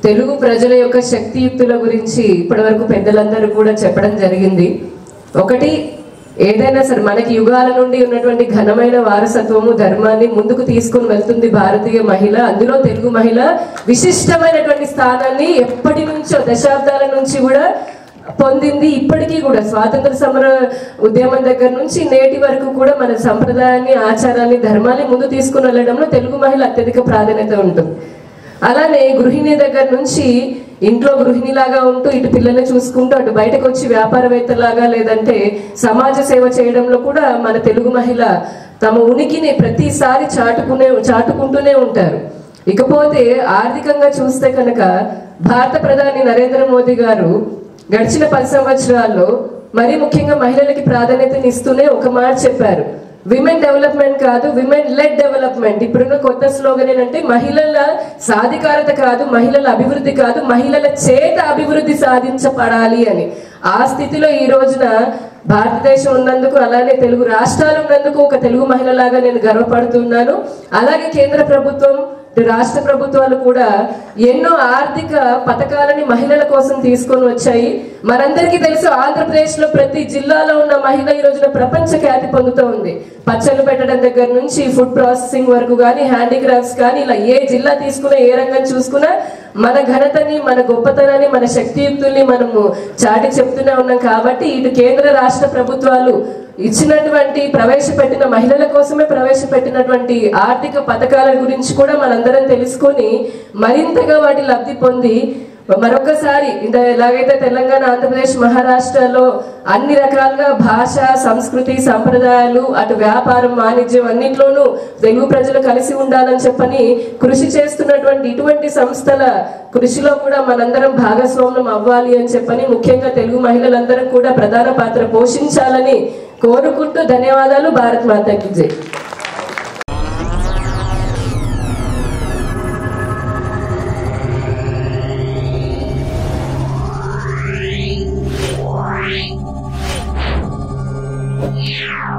తెలుగు ప్రజల యొక్క శక్తియుక్తుల గురించి ఇప్పటివరకు పెద్దలందరూ కూడా చెప్పడం జరిగింది. ఒకటి, ఏదైనా సరే మనకి యుగాల నుండి ఉన్నటువంటి ఘనమైన వారసత్వము ధర్మాన్ని ముందుకు తీసుకుని వెళ్తుంది భారతీయ మహిళ. అందులో తెలుగు మహిళ విశిష్టమైనటువంటి స్థానాన్ని ఎప్పటి నుంచో దశాబ్దాల నుంచి కూడా పొందింది. ఇప్పటికీ కూడా స్వాతంత్ర సమర ఉద్యమం దగ్గర నుంచి నేటి వరకు కూడా మన సంప్రదాయాన్ని, ఆచారాన్ని, ధర్మాన్ని ముందు తీసుకుని వెళ్ళడంలో తెలుగు మహిళ అత్యధిక ప్రాధాన్యత ఉంటుంది. అలానే గృహిణి దగ్గర నుంచి ఇంట్లో గృహిణిలాగా ఉంటూ ఇటు పిల్లల్ని చూసుకుంటూ అటు బయటకు వచ్చి వ్యాపారవేత్తలాగా లేదంటే సమాజ సేవ చేయడంలో కూడా మన తెలుగు మహిళ తమ ఉనికిని ప్రతిసారి చాటుకుంటూనే ఉంటారు. ఇకపోతే ఆర్థికంగా చూస్తే కనుక భారత ప్రధాని నరేంద్ర మోదీ గారు గడిచిన 10 సంవత్సరాల్లో మరీ ముఖ్యంగా మహిళలకి ప్రాధాన్యతని ఇస్తూనే ఒక మాట చెప్పారు, విమెన్ డెవలప్మెంట్ కాదు, విమెన్ లెడ్ డెవలప్మెంట్. ఇప్పుడున్న కొత్త స్లోగన్ ఏంటంటే మహిళల సాధికారత కాదు, మహిళల అభివృద్ధి కాదు, మహిళల చేత అభివృద్ధి సాధించబడాలి అని. ఆ స్థితిలో ఈ రోజున భారతదేశం ఉన్నందుకు, అలానే తెలుగు రాష్ట్రాలు ఉన్నందుకు ఒక తెలుగు మహిళలాగా నేను గర్వపడుతున్నాను. అలాగే కేంద్ర ప్రభుత్వం, రాష్ట్ర ప్రభుత్వాలు కూడా ఎన్నో ఆర్థిక పథకాలని మహిళల కోసం తీసుకొని వచ్చాయి. మనందరికీ తెలుసు, ఆంధ్రప్రదేశ్ లో ప్రతి జిల్లాలో ఉన్న మహిళ ఈ రోజున ప్రపంచ ఖ్యాతి పొందుతూ ఉంది. పచ్చళ్ళు పెట్టడం దగ్గర నుంచి ఫుడ్ ప్రాసెసింగ్ వరకు కానీ, హ్యాండీక్రాఫ్ట్స్ కానీ, ఇలా ఏ జిల్లా తీసుకున్నా, ఏ రంగం చూసుకున్నా మన ఘనతని, మన గొప్పతనాన్ని, మన శక్తియుక్తుల్ని మనము చాటి చెప్తూనే ఉన్నాం. కాబట్టి ఇటు కేంద్ర రాష్ట్ర ప్రభుత్వాలు ఇచ్చినటువంటి ప్రవేశపెట్టిన మహిళల కోసమే ప్రవేశపెట్టినటువంటి ఆర్థిక పథకాల గురించి కూడా మనందరం తెలుసుకొని మరింతగా వాటి లబ్ధి పొంది మరొకసారి ఎలాగైతే తెలంగాణ, ఆంధ్రప్రదేశ్, మహారాష్ట్రలో అన్ని రకాలుగా భాష, సంస్కృతి, సంప్రదాయాలు, అటు వ్యాపారం, వాణిజ్యం అన్నిట్లోనూ తెలుగు ప్రజలు కలిసి ఉండాలని చెప్పని కృషి చేస్తున్నటువంటి ఇటువంటి సంస్థల కృషిలో కూడా మనందరం భాగస్వామ్యం అవ్వాలి అని చెప్పని, ముఖ్యంగా తెలుగు మహిళలందరం కూడా ప్రధాన పాత్ర పోషించాలని కోరుకుంటూ ధన్యవాదాలు. భారత్ మాతాకి జై. Yeah.